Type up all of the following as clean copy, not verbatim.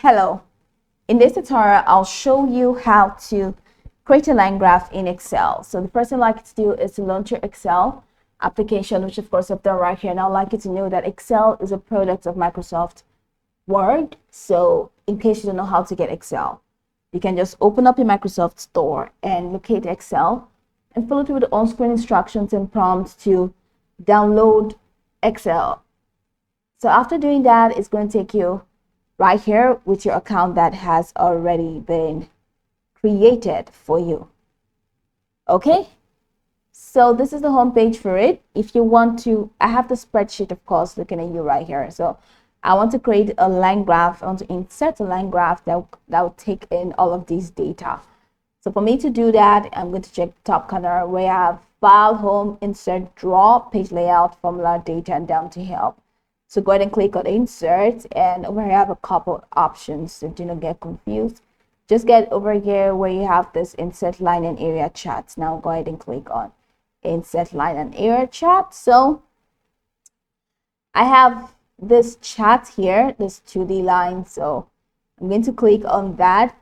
Hello, in this tutorial I'll show you how to create a line graph in Excel. So the first thing I'd like you to do is to launch your Excel application, which of course I've done right here. And I'd like you to know that Excel is a product of Microsoft Word. So in case you don't know how to get Excel, you can just open up your Microsoft Store and locate Excel and follow through the on-screen instructions and prompts to download Excel. So after doing that, it's going to take you right here with your account that has already been created for you. Okay, so this is the home page for it. If you want to, I have the spreadsheet, of course, looking at you right here. So I want to create a line graph. I want to insert a line graph that will take in all of these data. So for me to do that, I'm going to check the top corner where I have file, home, insert, draw, page layout, formula, data, and down to help. So go ahead and click on insert, and over here I have a couple options, so do not get confused. Just get over here where you have this insert line and area chart. Now go ahead and click on insert line and area chart. So I have this chart here, this 2D line. So I'm going to click on that,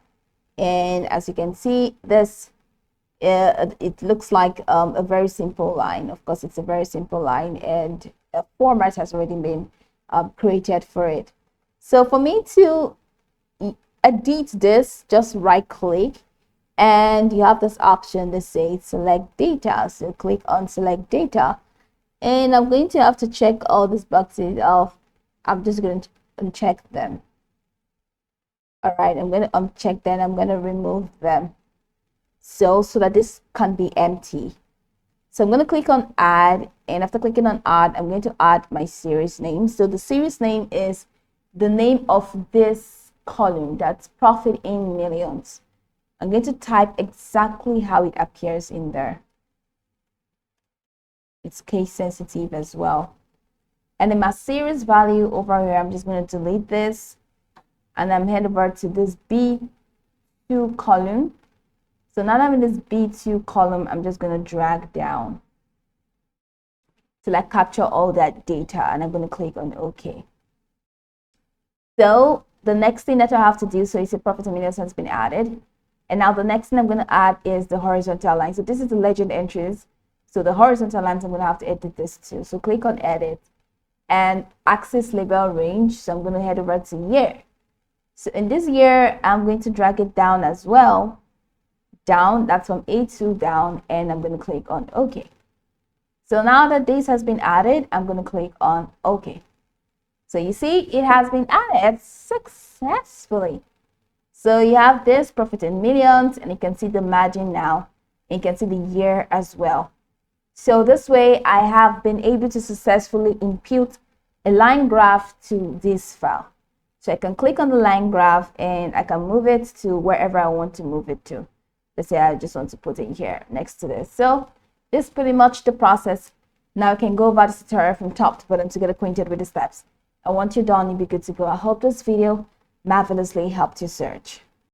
and as you can see, this it looks like a very simple line. Of course, it's a very simple line, and a format has already been created for it. So for me to edit this, just right click, and you have this option that says select data. So click on select data, and I'm going to have to check all these boxes off. I'm just going to uncheck them. All right, I'm going to uncheck them. I'm going to remove them so that this can be empty. So I'm going to click on add, and after clicking on add, I'm going to add my series name. So the series name is the name of this column, that's profit in millions. I'm going to type exactly how it appears in there. It's case sensitive as well. And then my series value over here, I'm just going to delete this, and I'm head over to this B2 column. So now that I'm in this B2 column, I'm just going to drag down till I capture all that data, and I'm going to click on OK. So the next thing that I have to do, so it's a profit in millions has been added. And now the next thing I'm going to add is the horizontal line. So this is the legend entries. So the horizontal lines, I'm going to have to edit this too. So click on edit and axis label range. So I'm going to head over to year. So in this year, I'm going to drag it down as well. Down, that's from A2 down, and I'm going to click on OK. So now that this has been added, I'm going to click on OK. So you see, it has been added successfully. So you have this profit in millions, and you can see the margin now. And you can see the year as well. So this way, I have been able to successfully impute a line graph to this file. So I can click on the line graph, and I can move it to wherever I want to move it to. Let's say I just want to put it here next to this. So this is pretty much the process. Now I can go over this tutorial from top to bottom to get acquainted with the steps. And once you're done, you'll be good to go. I hope this video marvelously helped you search.